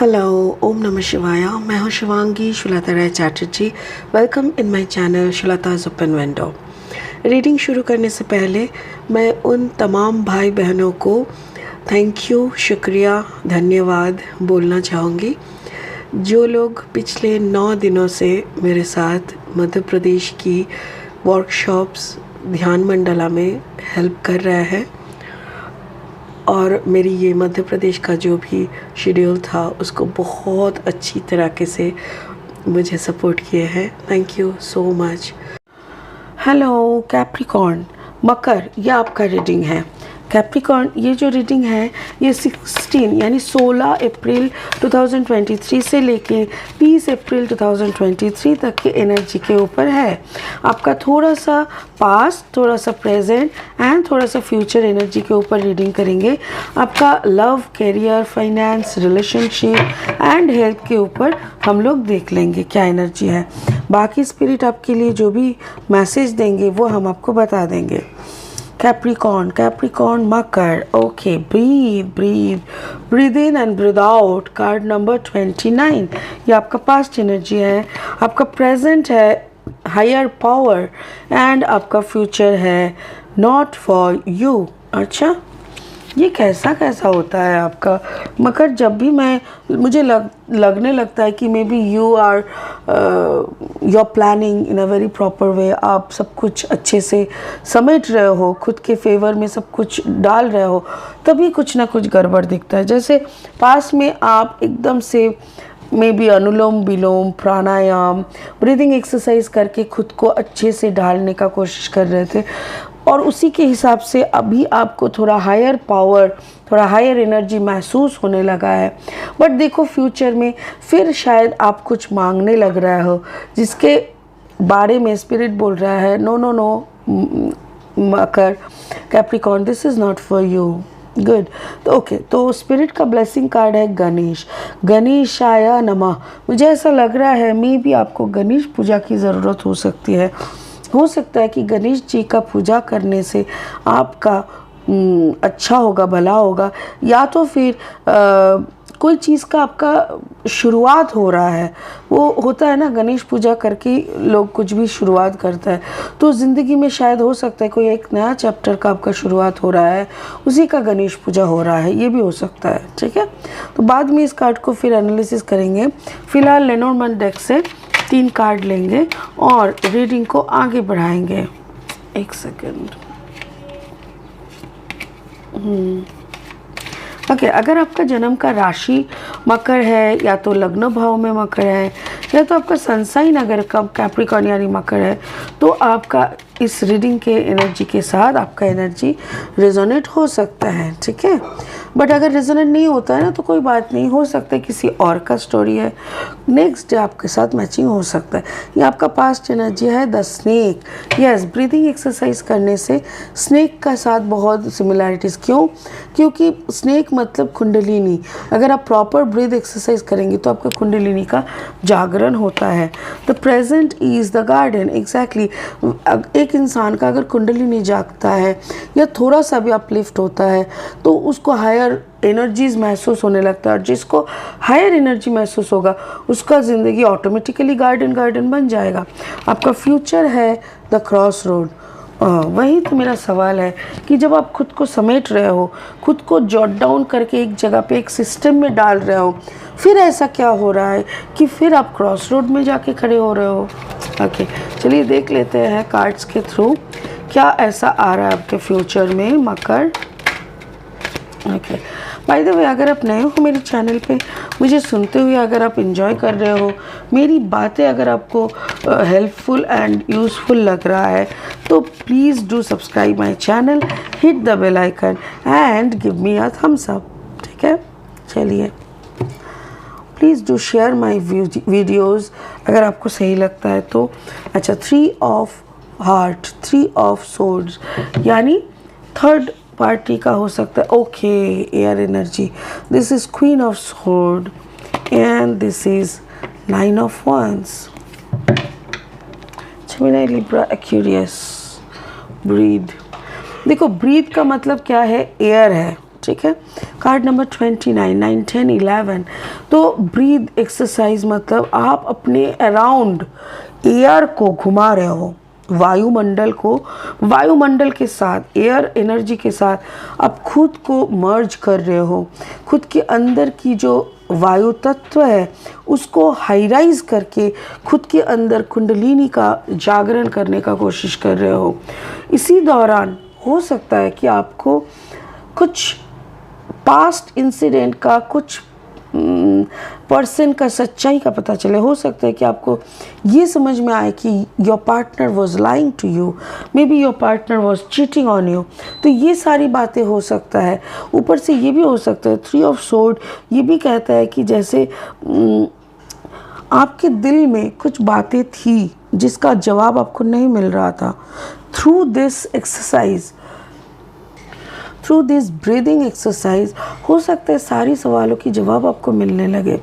Hello, ओम नमः शिवाय। मैं हूँ Shivangi Shulta Rai Chatterjee. Welcome in my channel Shulta's open window. Reading शुरू करने से पहले मैं उन तमाम भाई बहनों को थैंक यू, शुक्रिया, धन्यवाद बोलना चाहूँगी जो लोग पिछले 9 दिनों से मेरे साथ मध्य प्रदेश की वर्कशॉप्स ध्यान मंडला में हेल्प कर रहे हैं और मेरी ये मध्य प्रदेश का जो भी शेड्यूल था उसको बहुत अच्छी तरीके से मुझे सपोर्ट किए हैं। Thank you so much. Hello Capricorn, मकर, ये आपका रीडिंग है। कैप्रिकॉर्न, ये जो रीडिंग है ये 16 अप्रैल 2023 से लेके 20 अप्रैल 2023 तक की एनर्जी के ऊपर है। आपका थोड़ा सा पास्ट, थोड़ा सा प्रेजेंट एंड थोड़ा सा फ्यूचर एनर्जी के ऊपर रीडिंग करेंगे। आपका love, career, finance, relationship and health के ऊपर हम लोग देख लेंगे क्या एनर्जी है। बाकी स्पिरिट आपके लिए जो भी मैसेज देंगे वो हम आपको बता देंगे। Capricorn, Makar. Okay, breathe in and breathe out. Card number 29. ये आपका पास्ट एनर्जी है, आपका प्रेजेंट है हायर पावर एंड आपका फ्यूचर है नॉट फॉर यू। अच्छा, ये कैसा होता है आपका मकर? जब भी मुझे लगने लगता है कि maybe you are your planning in a very proper way, आप सब कुछ अच्छे से समेट रहे हो, खुद के फेवर में सब कुछ डाल रहे हो, तभी कुछ ना कुछ गड़बड़ दिखता है। जैसे पास में आप एकदम से may be anulom vilom, pranayama, breathing exercise करके खुद को अच्छे से ढालने का कोशिश कर रहे थे और उसी के हिसाब से अभी आपको थोड़ा हायर पावर, थोड़ा हायर एनर्जी महसूस होने लगा है। बट देखो फ्यूचर में फिर शायद आप कुछ मांगने लग रहे हो जिसके बारे में स्पिरिट बोल रहा है नो मकर, Capricorn, this is not for you. Good. तो ओके, तो स्पिरिट का ब्लेसिंग कार्ड है गणेश, गणेशाय नमः। मुझे ऐसा लग रहा है मे बी आपको गणेश पूजा की ज़रूरत हो सकती है। हो सकता है कि गणेश जी का पूजा करने से आपका अच्छा होगा, भला होगा, या तो फिर कोई चीज़ का आपका शुरुआत हो रहा है। वो होता है ना, गणेश पूजा करके लोग कुछ भी शुरुआत करता है, तो ज़िंदगी में शायद हो सकता है कोई एक नया चैप्टर का आपका शुरुआत हो रहा है, उसी का गणेश पूजा हो रहा है, ये भी हो सकता है। ठीक है, तो बाद में इस कार्ड को फिर एनालिसिस करेंगे। फिलहाल लेनोर्मैंड डेक से 3 कार्ड लेंगे और रीडिंग को आगे बढ़ाएंगे। एक सेकेंड। ओके, अगर आपका जन्म का राशि मकर है या तो लग्न भाव में मकर है या तो आपका सनसाइन अगर कब कैप्रिकॉर्न यानी मकर है, तो आपका इस रीडिंग के एनर्जी के साथ आपका एनर्जी रेजोनेट हो सकता है। ठीक है, बट अगर रेजोनेट नहीं होता है ना तो कोई बात नहीं, हो सकता है किसी और का स्टोरी है, नेक्स्ट डे आपके साथ मैचिंग हो सकता है। ये आपका पास्ट एनर्जी है the snake. Yes, breathing exercise करने से स्नेक का साथ बहुत सिमिलैरिटीज़। क्योंकि स्नेक मतलब कुंडलिनी। अगर आप प्रॉपर ब्रीद एक्सरसाइज करेंगे तो आपका कुंडलिनी का जागरण होता है। The present is the garden. Exactly, एक इंसान का अगर कुंडलिनी जागता है या थोड़ा सा भी अपलिफ्ट होता है तो उसको हायर एनर्जीज महसूस होने लगता है, और जिसको हायर एनर्जी महसूस होगा उसका ज़िंदगी ऑटोमेटिकली गार्डन बन जाएगा। आपका फ्यूचर है द क्रॉस रोड। वही तो मेरा सवाल है कि जब आप खुद को समेट रहे हो, खुद को जॉट डाउन करके एक जगह पे एक सिस्टम में डाल रहे हो, फिर ऐसा क्या हो रहा है कि फिर आप क्रॉस रोड में जाके खड़े हो रहे हो। ओके, चलिए देख लेते हैं कार्ड्स के थ्रू क्या ऐसा आ रहा है आपके फ्यूचर में मकर। ओके, बाय द वे, अगर आप नए हो मेरे चैनल पे, मुझे सुनते हुए अगर आप एंजॉय कर रहे हो, मेरी बातें अगर आपको हेल्पफुल एंड यूज़फुल लग रहा है, तो please do subscribe my channel, hit the bell icon and give me a thumbs up. ठीक है, चलिए please do share my videos अगर आपको सही लगता है तो। अच्छा, 3 ऑफ हार्ट, 3 ऑफ सोर्ड्स यानी थर्ड पार्टी का हो सकता है। Okay, air energy, this is queen of sword and this is 9 of wands। Gemini, Libra, Aquarius, breathe. देखो, ब्रीद का मतलब क्या है? एयर है। ठीक है। Card number 29, 9, 10, 11। तो ब्रीद एक्सरसाइज मतलब आप अपने अराउंड एयर को घुमा रहे हो, वायुमंडल को, वायुमंडल के साथ, एयर एनर्जी के साथ आप खुद को मर्ज कर रहे हो। खुद के अंदर की जो वायु तत्व है उसको हाईराइज करके खुद के अंदर कुंडलिनी का जागरण करने का कोशिश कर रहे हो। इसी दौरान हो सकता है कि आपको कुछ पास्ट इंसिडेंट का, कुछ पर्सन का सच्चाई का पता चले। हो सकता है कि आपको ये समझ में आए कि your partner was lying to you, maybe your partner was cheating on you. तो ये सारी बातें हो सकता है। ऊपर से ये भी हो सकता है, 3 ऑफ सोर्ड ये भी कहता है कि जैसे आपके दिल में कुछ बातें थी जिसका जवाब आपको नहीं मिल रहा था। Through this exercise, through this breathing exercise हो सकता है सारी सवालों की जवाब आपको मिलने लगे।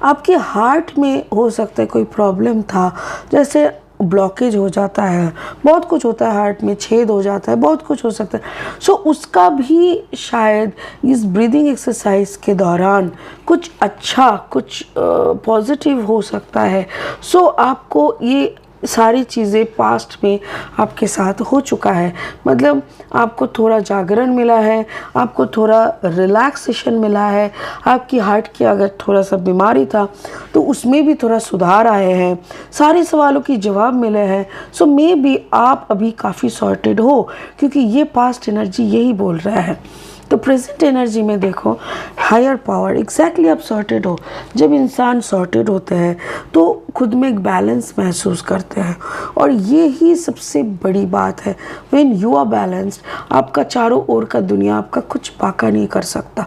आपके हार्ट में हो सकता है कोई प्रॉब्लम था, जैसे ब्लॉकेज हो जाता है, बहुत कुछ होता है, हार्ट में छेद हो जाता है, बहुत कुछ हो सकता है। सो उसका भी शायद इस ब्रीदिंग एक्सरसाइज के दौरान कुछ अच्छा, कुछ पॉजिटिव हो सकता है। सो आपको ये सारी चीज़ें पास्ट में आपके साथ हो चुका है, मतलब आपको थोड़ा जागरण मिला है, आपको थोड़ा रिलैक्सेशन मिला है। आपकी हार्ट की अगर थोड़ा सा बीमारी था तो उसमें भी थोड़ा सुधार आए हैं, सारे सवालों की जवाब मिले हैं। सो मे बी आप अभी काफ़ी सॉर्टेड हो, क्योंकि ये पास्ट एनर्जी यही बोल रहा है। तो प्रेजेंट एनर्जी में देखो, हायर पावर, एग्जैक्टली आप सॉर्टेड हो। जब इंसान सॉर्टेड होते हैं तो खुद में एक बैलेंस महसूस करते हैं, और ये ही सबसे बड़ी बात है। व्हेन यू आर बैलेंस्ड, आपका चारों ओर का दुनिया आपका कुछ पाका नहीं कर सकता।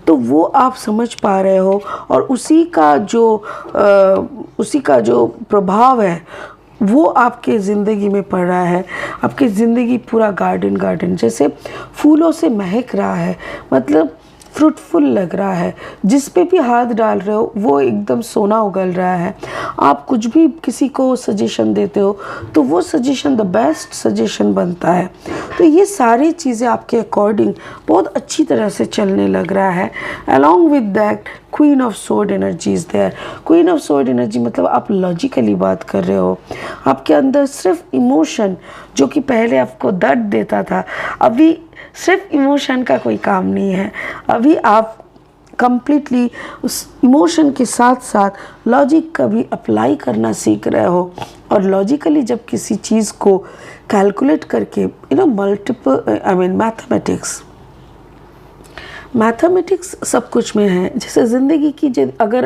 तो वो आप समझ पा रहे हो, और उसी का जो प्रभाव है वो आपके ज़िंदगी में पड़ रहा है। आपकी ज़िंदगी पूरा गार्डन जैसे फूलों से महक रहा है, मतलब फ्रूटफुल लग रहा है। जिस पे भी हाथ डाल रहे हो वो एकदम सोना उगल रहा है। आप कुछ भी किसी को सजेशन देते हो तो वो सजेशन द बेस्ट सजेशन बनता है। तो ये सारी चीज़ें आपके अकॉर्डिंग बहुत अच्छी तरह से चलने लग रहा है। Along with that queen of sword energy is there. Queen of sword energy मतलब आप लॉजिकली बात कर रहे हो। आपके अंदर सिर्फ इमोशन, जो कि पहले आपको दर्द देता था, अभी सिर्फ इमोशन का कोई काम नहीं है। अभी आप कंप्लीटली उस इमोशन के साथ साथ लॉजिक का भी अप्लाई करना सीख रहे हो। और लॉजिकली जब किसी चीज़ को कैलकुलेट करके, मल्टीपल मैथमेटिक्स सब कुछ में है। जैसे ज़िंदगी की अगर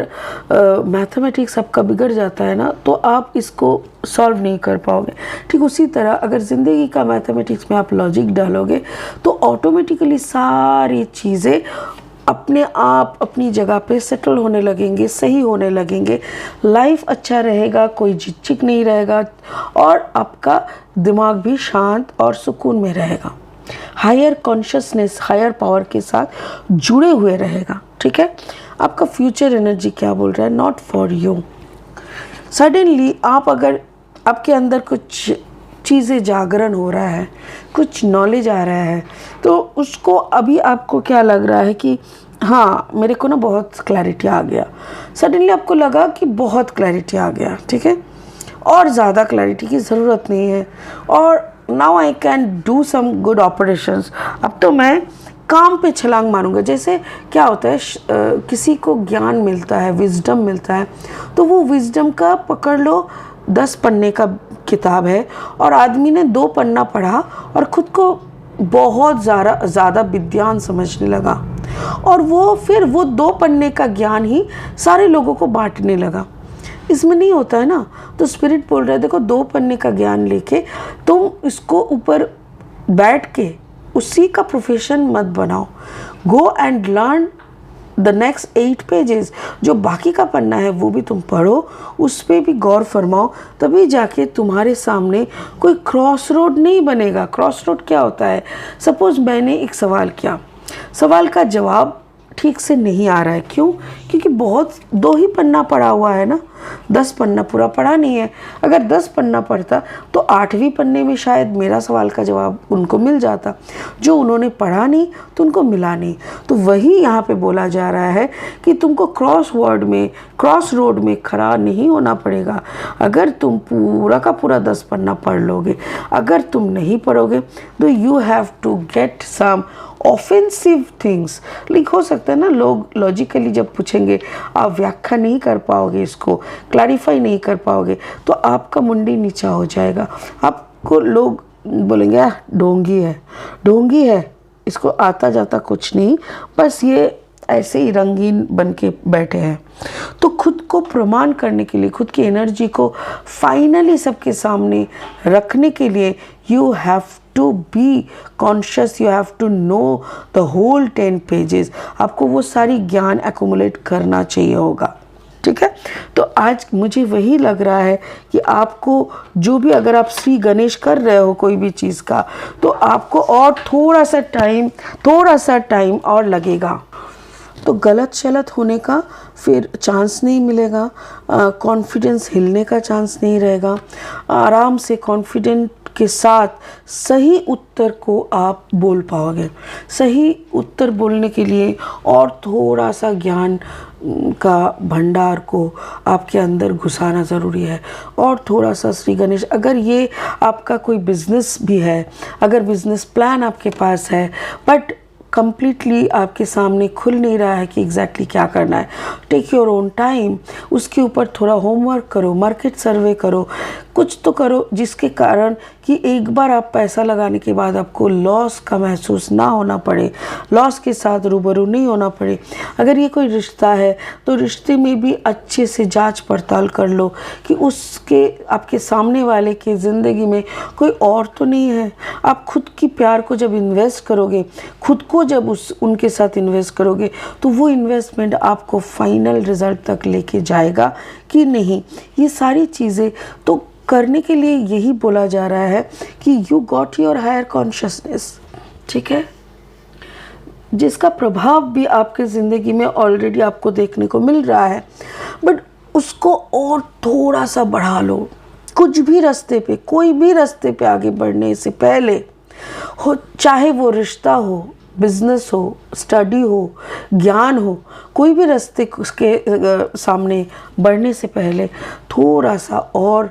मैथमेटिक्स आपका बिगड़ जाता है ना, तो आप इसको सॉल्व नहीं कर पाओगे। ठीक उसी तरह अगर ज़िंदगी का मैथमेटिक्स में आप लॉजिक डालोगे तो ऑटोमेटिकली सारी चीज़ें अपने आप अपनी जगह पे सेटल होने लगेंगे, सही होने लगेंगे। लाइफ अच्छा रहेगा, कोई झिकझिक नहीं रहेगा, और आपका दिमाग भी शांत और सुकून में रहेगा। हायर कॉन्शियसनेस, हायर पावर के साथ जुड़े हुए रहेगा। ठीक है। आपका फ्यूचर एनर्जी क्या बोल रहा है? Not for you. सडनली आप अगर आपके अंदर कुछ चीज़ें जागरण हो रहा है, कुछ नॉलेज आ रहा है, तो उसको अभी आपको क्या लग रहा है कि हाँ मेरे को ना बहुत क्लैरिटी आ गया। सडनली आपको लगा कि बहुत क्लैरिटी आ गया। ठीक है, और ज़्यादा क्लैरिटी की ज़रूरत नहीं है, और now I can do some good operations. अब तो मैं काम पे छलांग मारूंगा। जैसे क्या होता है, किसी को ज्ञान मिलता है, विजडम मिलता है, तो वो विजडम का पकड़ लो 10 पन्ने का किताब है, और आदमी ने 2 पन्ना पढ़ा और ख़ुद को बहुत ज़्यादा विद्वान समझने लगा, और वो फिर वो 2 पन्ने का ज्ञान ही सारे लोगों को बांटने लगा। इसमें नहीं होता है ना। तो स्पिरिट बोल रहा है देखो, 2 पन्ने का ज्ञान लेके तुम इसको ऊपर बैठ के उसी का प्रोफेशन मत बनाओ। Go and learn the next 8 pages. जो बाकी का पन्ना है वो भी तुम पढ़ो, उस पर भी गौर फरमाओ, तभी जाके तुम्हारे सामने कोई क्रॉस रोड नहीं बनेगा। क्रॉस रोड क्या होता है? सपोज मैंने एक सवाल किया, सवाल का जवाब ठीक से नहीं आ रहा है। क्यों? क्योंकि बहुत 2 ही पन्ना पढ़ा हुआ है ना, 10 पन्ना पूरा पढ़ा नहीं है। अगर 10 पन्ना पढ़ता तो 8वें पन्ने में शायद मेरा सवाल का जवाब उनको मिल जाता। जो उन्होंने पढ़ा नहीं तो उनको मिला नहीं। तो वही यहाँ पे बोला जा रहा है कि तुमको क्रॉस रोड में खड़ा नहीं होना पड़ेगा। अगर तुम पूरा का पूरा 10 पन्ना पढ़ लोगे, अगर तुम नहीं पढ़ोगे तो you have to get some offensive things. Like हो सकता है ना, लोग लॉजिकली जब पूछेंगे आप व्याख्या नहीं कर पाओगे, इसको क्लैरिफाई नहीं कर पाओगे, तो आपका मुंडी नीचा हो जाएगा। आपको लोग बोलेंगे ढोंगी है, इसको आता जाता कुछ नहीं, बस ये ऐसे ही रंगीन बन के बैठे हैं। तो खुद को प्रमाण करने के लिए, खुद की एनर्जी को फाइनली सबके सामने रखने के लिए you have to be conscious, you have to know the whole 10 pages. आपको वो सारी ज्ञान एक्यूमुलेट करना चाहिए होगा। ठीक है, तो आज मुझे वही लग रहा है कि आपको जो भी, अगर आप श्री गणेश कर रहे हो कोई भी चीज़ का, तो आपको और थोड़ा सा टाइम और लगेगा। तो गलत शलत होने का फिर चांस नहीं मिलेगा, कॉन्फिडेंस हिलने का चांस नहीं रहेगा। आराम से कॉन्फिडेंट के साथ सही उत्तर को आप बोल पाओगे। सही उत्तर बोलने के लिए और थोड़ा सा ज्ञान का भंडार को आपके अंदर घुसाना ज़रूरी है, और थोड़ा सा श्री गणेश। अगर ये आपका कोई बिजनेस भी है, अगर बिजनेस प्लान आपके पास है बट कंप्लीटली आपके सामने खुल नहीं रहा है कि एग्जैक्टली क्या करना है, टेक योर ओन टाइम, उसके ऊपर थोड़ा होमवर्क करो, मार्केट सर्वे करो, कुछ तो करो जिसके कारण कि एक बार आप पैसा लगाने के बाद आपको लॉस का महसूस ना होना पड़े, लॉस के साथ रूबरू नहीं होना पड़े। अगर ये कोई रिश्ता है तो रिश्ते में भी अच्छे से जांच पड़ताल कर लो कि उसके, आपके सामने वाले की ज़िंदगी में कोई और तो नहीं है। आप खुद की प्यार को जब इन्वेस्ट करोगे, खुद को जब उनके साथ इन्वेस्ट करोगे, तो वो इन्वेस्टमेंट आपको फाइनल रिजल्ट तक लेके जाएगा कि नहीं। ये सारी चीज़ें तो करने के लिए यही बोला जा रहा है कि you got your higher consciousness. ठीक है, जिसका प्रभाव भी आपके ज़िंदगी में ऑलरेडी आपको देखने को मिल रहा है, बट उसको और थोड़ा सा बढ़ा लो। कुछ भी रास्ते पे, कोई भी रास्ते पे आगे बढ़ने से पहले हो, चाहे वो रिश्ता हो, बिजनेस हो, स्टडी हो, ज्ञान हो, कोई भी रास्ते उसके सामने बढ़ने से पहले थोड़ा सा और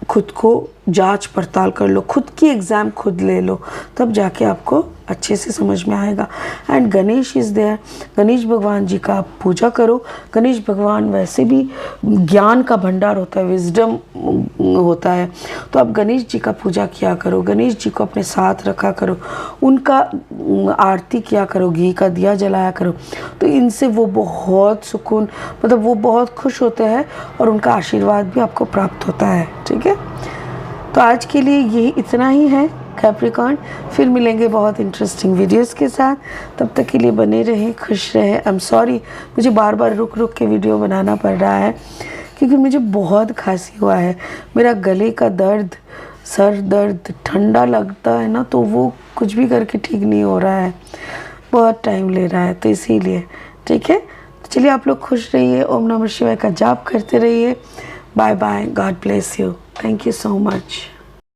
खुद को जांच पड़ताल कर लो, खुद की एग्ज़ाम खुद ले लो, तब जाके आपको अच्छे से समझ में आएगा। And Ganesh is there, Ganesh भगवान जी का आप पूजा करो। गणेश भगवान वैसे भी ज्ञान का भंडार होता है, विजडम होता है, तो आप गणेश जी का पूजा किया करो, गणेश जी को अपने साथ रखा करो, उनका आरती किया करो, घी का दिया जलाया करो। तो इनसे वो बहुत सुकून, मतलब वो बहुत खुश होते हैं और उनका आशीर्वाद भी आपको प्राप्त होता है। ठीक है, तो आज के लिए यही इतना ही है कैप्रिकॉर्न। फिर मिलेंगे बहुत इंटरेस्टिंग वीडियोस के साथ, तब तक के लिए बने रहें, खुश रहें। आई एम सॉरी, मुझे बार बार रुक के वीडियो बनाना पड़ रहा है क्योंकि मुझे बहुत खांसी हुआ है। मेरा गले का दर्द, सर दर्द, ठंडा लगता है ना, तो वो कुछ भी करके ठीक नहीं हो रहा है, बहुत टाइम ले रहा है, तो इसीलिए। ठीक है, चलिए आप लोग खुश रहिए, ओम नमः शिवाय का जाप करते रहिए। Bye bye, God bless you, thank you so much.